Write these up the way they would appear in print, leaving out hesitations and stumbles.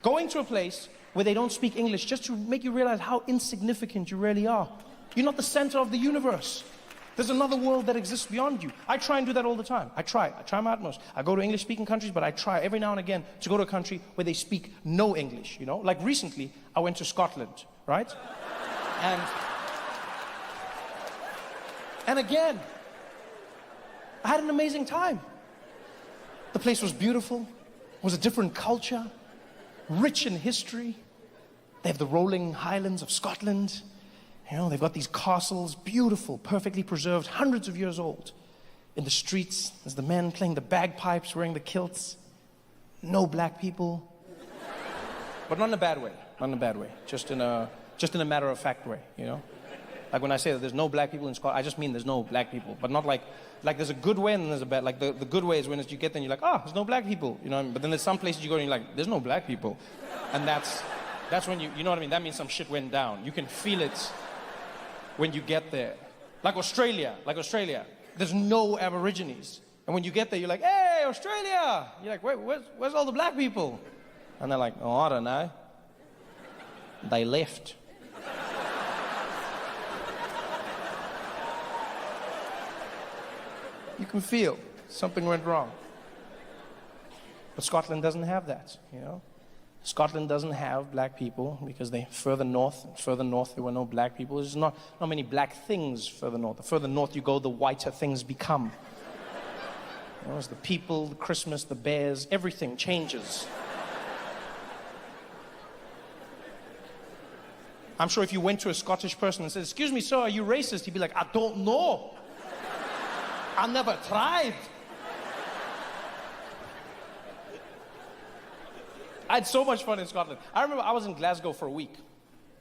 Going to a place where they don't speak English just to make you realize how insignificant you really are. You're not the center of the universe. There's another world that exists beyond you. I try and do that all the time. I try my utmost. I go to English-speaking countries, but I try every now and again to go to a country where they speak no English, you know? Like recently, I went to Scotland, right? And again, I had an amazing time. The place was beautiful. It was a different culture, rich in history. They have the rolling highlands of Scotland. You know, they've got these castles, beautiful, perfectly preserved, hundreds of years old. In the streets, there's the men playing the bagpipes, wearing the kilts. No black people. But not in a bad way, not in a bad way. Just in a matter-of-fact way, you know? Like when I say that there's no black people in Scotland, I just mean there's no black people. But not like there's a good way and then there's a bad. Like the good way is when you get there and you're like, there's no black people, you know? But then there's some places you go and you're like, there's no black people. And that's when you know what I mean? That means some shit went down. You can feel it when you get there. Like Australia, there's no Aborigines. And when you get there, you're like, hey, Australia! You're like, wait, where's all the black people? And they're like, oh, I don't know. They left. You can feel something went wrong. But Scotland doesn't have that, you know? Scotland doesn't have black people because further north there were no black people. There's not many black things further north. The further north you go, the whiter things become. You know, it's the people, the Christmas, the bears, everything changes. I'm sure if you went to a Scottish person and said, excuse me, sir, are you racist? He'd be like, I don't know. I never tried. I had so much fun in Scotland. I remember I was in Glasgow for a week.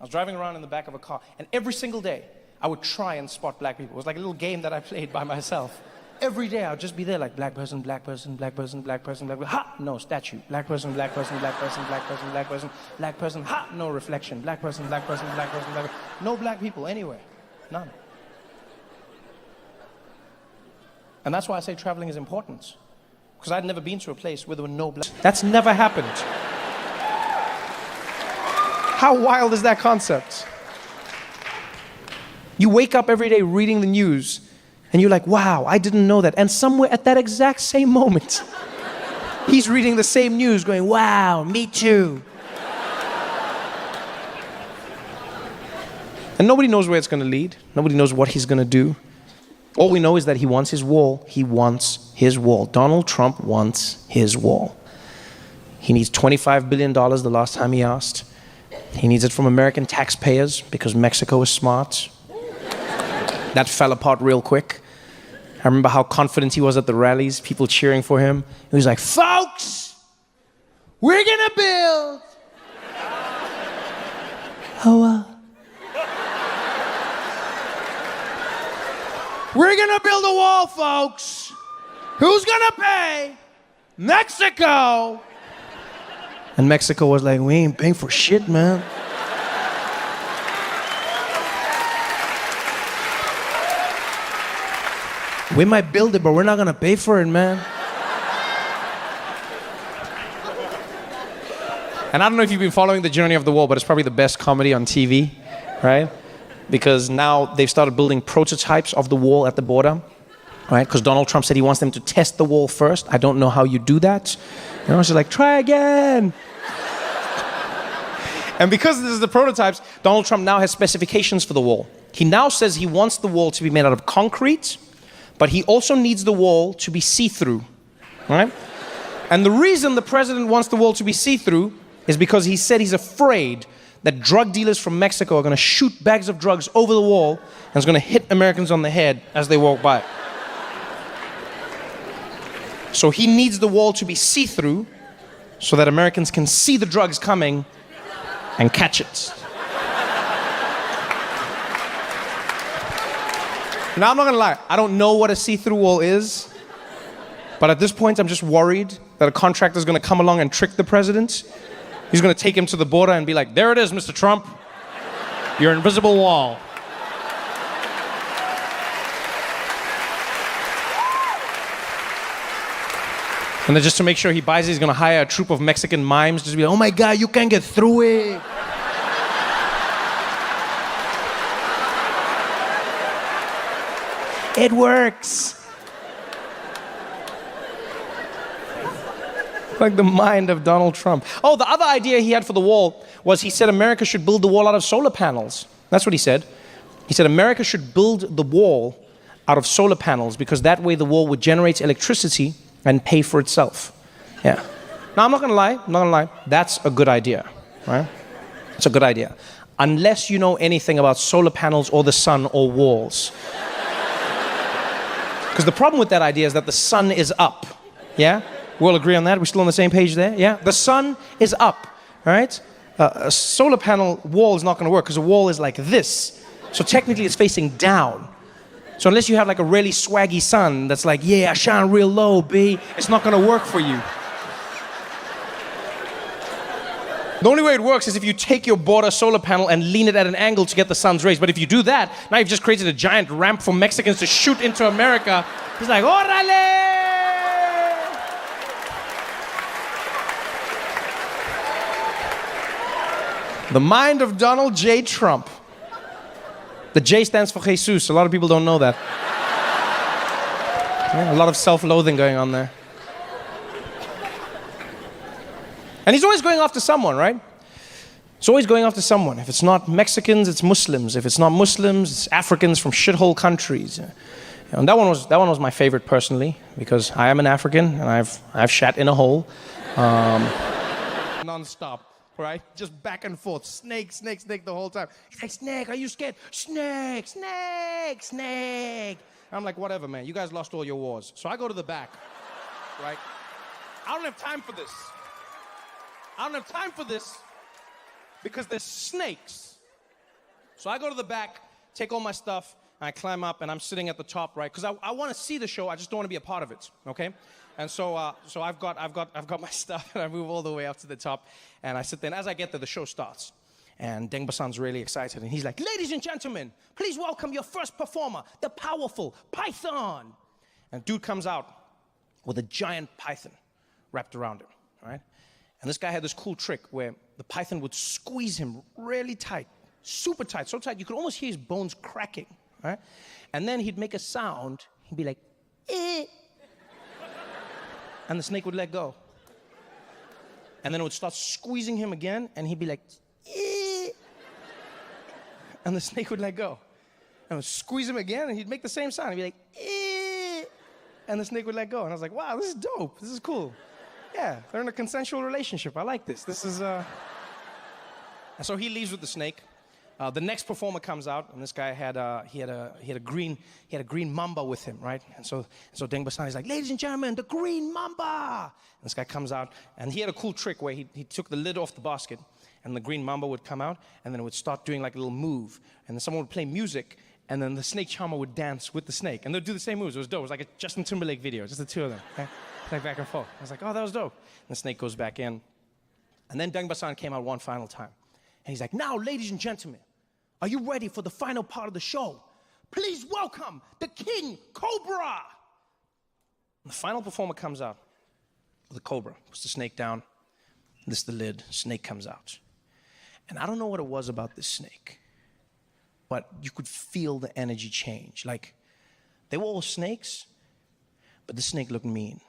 I was driving around in the back of a car, and every single day, I would try and spot black people. It was like a little game that I played by myself. Every day, I would just be there like, black person, black person, black person, black person, black person. Ha! No, statue. Black person, black person, black person, black person, black person, black person. Ha! No reflection. Black person, black person, black person, black person. No black people anywhere. None. And that's why I say traveling is important. Because I'd never been to a place where there were no black. That's never happened. How wild is that concept? You wake up every day reading the news, and you're like, wow, I didn't know that. And somewhere at that exact same moment, he's reading the same news going, wow, me too. And nobody knows where it's going to lead. Nobody knows what he's going to do. All we know is that he wants his wall. He wants his wall. Donald Trump wants his wall. He needs $25 billion the last time he asked. He needs it from American taxpayers because Mexico is smart. That fell apart real quick. I remember how confident he was at the rallies, people cheering for him. He was like, folks, we're gonna build. We're gonna build a wall, folks. Who's gonna pay? Mexico. And Mexico was like, we ain't paying for shit, man. We might build it, but we're not gonna pay for it, man. And I don't know if you've been following the journey of the wall, but it's probably the best comedy on TV, right? Because now they've started building prototypes of the wall at the border, right? Because Donald Trump said he wants them to test the wall first. I don't know how you do that. You know, it's just like, try again. And because this is the prototypes, Donald Trump now has specifications for the wall. He now says he wants the wall to be made out of concrete, but he also needs the wall to be see-through, right? And the reason the president wants the wall to be see-through is because he said he's afraid that drug dealers from Mexico are going to shoot bags of drugs over the wall and it's going to hit Americans on the head as they walk by. So he needs the wall to be see-through so that Americans can see the drugs coming and catch it. Now, I'm not going to lie. I don't know what a see-through wall is. But at this point, I'm just worried that a contractor is going to come along and trick the president. He's going to take him to the border and be like, there it is, Mr. Trump. Your invisible wall. And then just to make sure he buys it, he's gonna hire a troupe of Mexican mimes just to be like, oh my God, you can't get through it. It works. Like the mind of Donald Trump. Oh, the other idea he had for the wall was he said America should build the wall out of solar panels. That's what he said. He said America should build the wall out of solar panels because that way the wall would generate electricity and pay for itself. Yeah. Now, I'm not gonna lie, that's a good idea, right? It's a good idea. Unless you know anything about solar panels or the sun or walls. Because the problem with that idea is that the sun is up, yeah? We'll agree on that? We're still on the same page there, yeah? The sun is up, right? A solar panel wall is not gonna work because a wall is like this. So technically it's facing down. So unless you have like a really swaggy sun that's like, yeah, I shine real low, B, it's not gonna work for you. The only way it works is if you take your border solar panel and lean it at an angle to get the sun's rays. But if you do that, now you've just created a giant ramp for Mexicans to shoot into America. He's like, órale! The mind of Donald J. Trump. The J stands for Jesus. A lot of people don't know that. Yeah, a lot of self-loathing going on there. And he's always going after someone, right? He's always going after someone. If it's not Mexicans, it's Muslims. If it's not Muslims, it's Africans from shithole countries. And that one was my favorite personally, because I am an African and I've shat in a hole. Non-stop, right? Just back and forth. Snake, snake, snake the whole time. He's like, snake, are you scared? Snake, snake, snake. I'm like, whatever, man. You guys lost all your wars. So I go to the back, right? I don't have time for this. I don't have time for this because there's snakes. So I go to the back, take all my stuff, and I climb up, and I'm sitting at the top, right? Because I want to see the show, I just don't want to be a part of it, okay? And so I've got my stuff, and I move all the way up to the top, and I sit there, and as I get there, the show starts. And Deng Basan's really excited, and he's like, ladies and gentlemen, please welcome your first performer, the powerful Python. And dude comes out with a giant python wrapped around him, right? And this guy had this cool trick where the python would squeeze him really tight, super tight, so tight you could almost hear his bones cracking, right? And then he'd make a sound, he'd be like, eh. And the snake would let go. And then it would start squeezing him again, and he'd be like, eh. And the snake would let go. And it would squeeze him again, and he'd make the same sound. He'd be like, eh. And the snake would let go. And I was like, wow, this is dope. This is cool. Yeah, they're in a consensual relationship. I like this. This is, And so he leaves with the snake. The next performer comes out, and this guy had a green mamba with him, right? And so Deng Basan is like, ladies and gentlemen, the green mamba. And this guy comes out, and he had a cool trick where he took the lid off the basket, and the green mamba would come out, and then it would start doing like a little move, and then someone would play music, and then the snake charmer would dance with the snake, and they'd do the same moves. It was dope. It was like a Justin Timberlake video, just the two of them. Okay? Like back and forth. I was like, oh, that was dope. And the snake goes back in. And then Deng Basan came out one final time. And he's like, now, ladies and gentlemen, are you ready for the final part of the show? Please welcome the King Cobra. And the final performer comes out with a cobra. Puts the snake down. This is the lid. Snake comes out. And I don't know what it was about this snake, but you could feel the energy change. Like, they were all snakes, but the snake looked mean.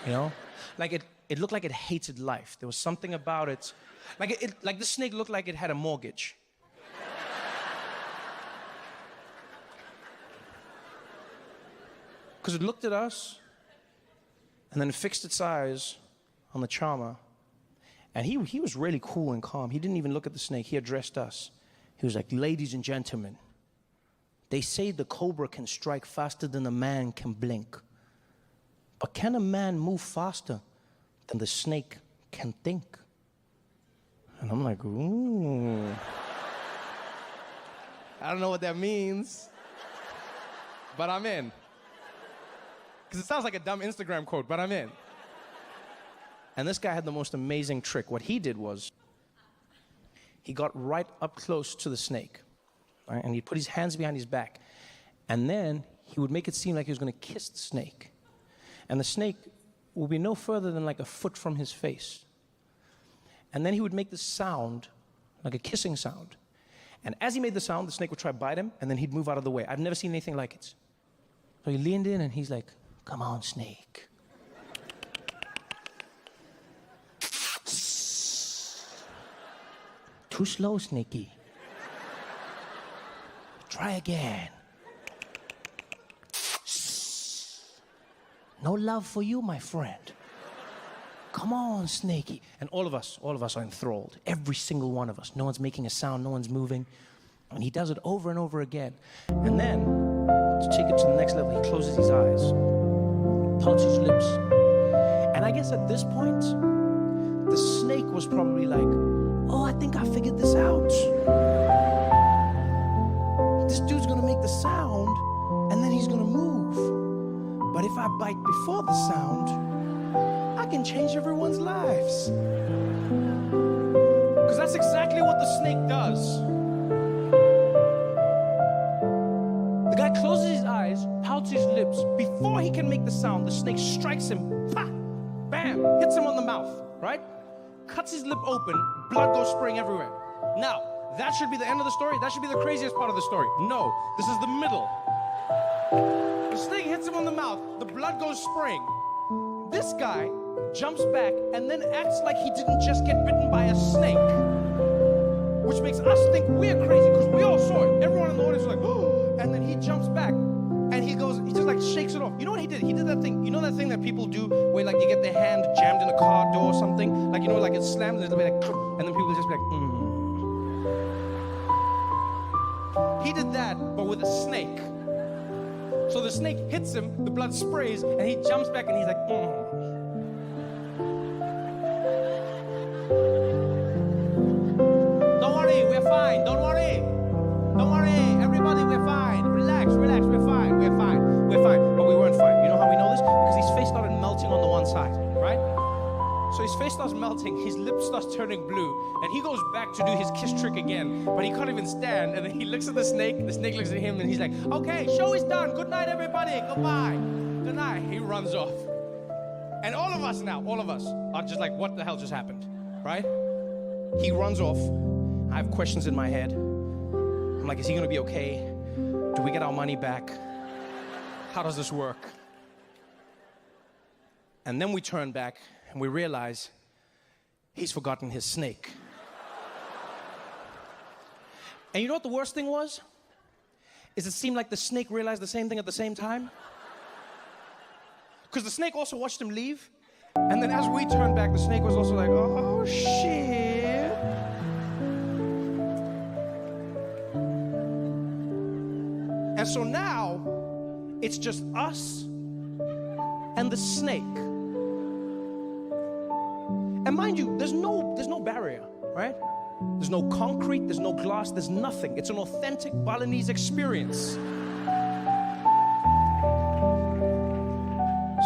You know, like it looked like it hated life. There was something about it, like the snake looked like it had a mortgage. Because it looked at us, and then it fixed its eyes on the charmer, and he was really cool and calm. He didn't even look at the snake. He addressed us. He was like, ladies and gentlemen, they say the cobra can strike faster than a man can blink. But can a man move faster than the snake can think? And I'm like, ooh. I don't know what that means, but I'm in. Because it sounds like a dumb Instagram quote, but I'm in. And this guy had the most amazing trick. What he did was, he got right up close to the snake, right? And he'd put his hands behind his back. And then he would make it seem like he was going to kiss the snake. And the snake would be no further than like a foot from his face. And then he would make this sound, like a kissing sound. And as he made the sound, the snake would try to bite him, and then he'd move out of the way. I've never seen anything like it. So he leaned in, and he's like, "Come on, snake. Too slow, Snakey. Try again. No love for you, my friend. Come on, Snakey." And all of us are enthralled. Every single one of us. No one's making a sound, no one's moving. And he does it over and over again. And then, to take it to the next level, he closes his eyes, pouts his lips. And I guess at this point, the snake was probably like, "Oh, I think I figured this out. This dude's gonna make the sound, and then he's gonna move. But if I bite before the sound, I can change everyone's lives." Because that's exactly what the snake does. The guy closes his eyes, pouts his lips. Before he can make the sound, the snake strikes him, pa, bam, hits him on the mouth, right? Cuts his lip open, blood goes spraying everywhere. Now, that should be the end of the story. That should be the craziest part of the story. No, this is the middle. The snake hits him on the mouth, the blood goes spraying. This guy jumps back and then acts like he didn't just get bitten by a snake, which makes us think we're crazy because we all saw it. Everyone in the audience was like, "Oh," and then he jumps back and he just like shakes it off. You know what he did? He did that thing. You know that thing that people do where like you get their hand jammed in a car door or something? Like, you know, like it's slammed and it'll be like, and then people just be like, He did that, but with a snake. So the snake hits him, the blood sprays, and he jumps back and he's like, "Don't worry, we're fine. Don't worry. Don't worry, everybody, we're fine. Relax, relax, we're fine, we're fine, we're fine." But we weren't fine. You know how we know this? Because his face started melting on the one side, right? So his face starts melting, his lips starts turning blue, and he goes back to do his kiss trick again, but he can't even stand, and then he looks at the snake looks at him, and he's like, "Okay, show is done, good night everybody, goodbye, good night." He runs off. And all of us are just like, what the hell just happened, right? He runs off. I have questions in my head. I'm like, is he gonna be okay? Do we get our money back? How does this work? And then we turn back and we realize he's forgotten his snake. And you know what the worst thing was? Is it seemed like the snake realized the same thing at the same time. Because the snake also watched him leave. And then as we turned back, the snake was also like, "Oh, shit." And so now, it's just us and the snake. And mind you, there's no barrier, right? There's no concrete, there's no glass, there's nothing. It's an authentic Balinese experience.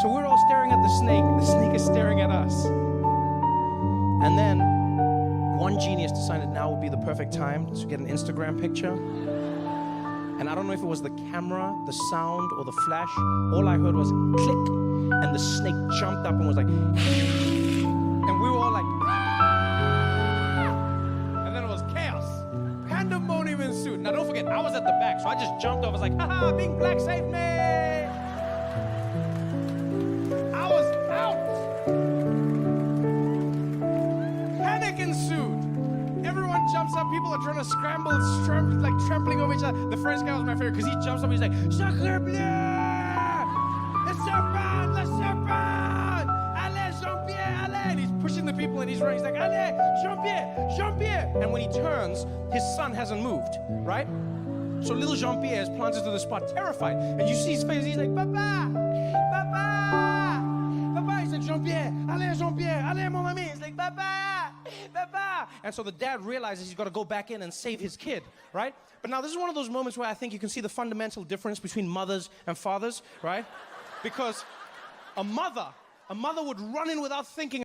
So we're all staring at the snake is staring at us. And then one genius decided now would be the perfect time to get an Instagram picture. And I don't know if it was the camera, the sound, or the flash. All I heard was click, and the snake jumped up and was like, and we were all like, and then it was chaos. Pandemonium ensued. Now don't forget, I was at the back, so I just jumped over. I was like, "Haha, being black saved me." I was out. Panic ensued. Everyone jumps up. People are trying to scramble, like trampling over each other. The French guy was my favorite because he jumps up and he's like, "Sacre bleu! Le serpent! Le serpent! Allez, Jean-Pierre, allez!" And he's pushing the people and he's running. He's like, "Allez, Jean-Pierre, Jean-Pierre!" And when he turns, his son hasn't moved, right? So little Jean-Pierre is planted to the spot, terrified. And you see his face, he's like, "Papa! Papa! Papa!" He's like, "Jean-Pierre, allez, Jean-Pierre, allez, mon ami!" He's like, "Papa! Papa!" And so the dad realizes he's got to go back in and save his kid, right? But now this is one of those moments where I think you can see the fundamental difference between mothers and fathers, right? Because a mother would run in without thinking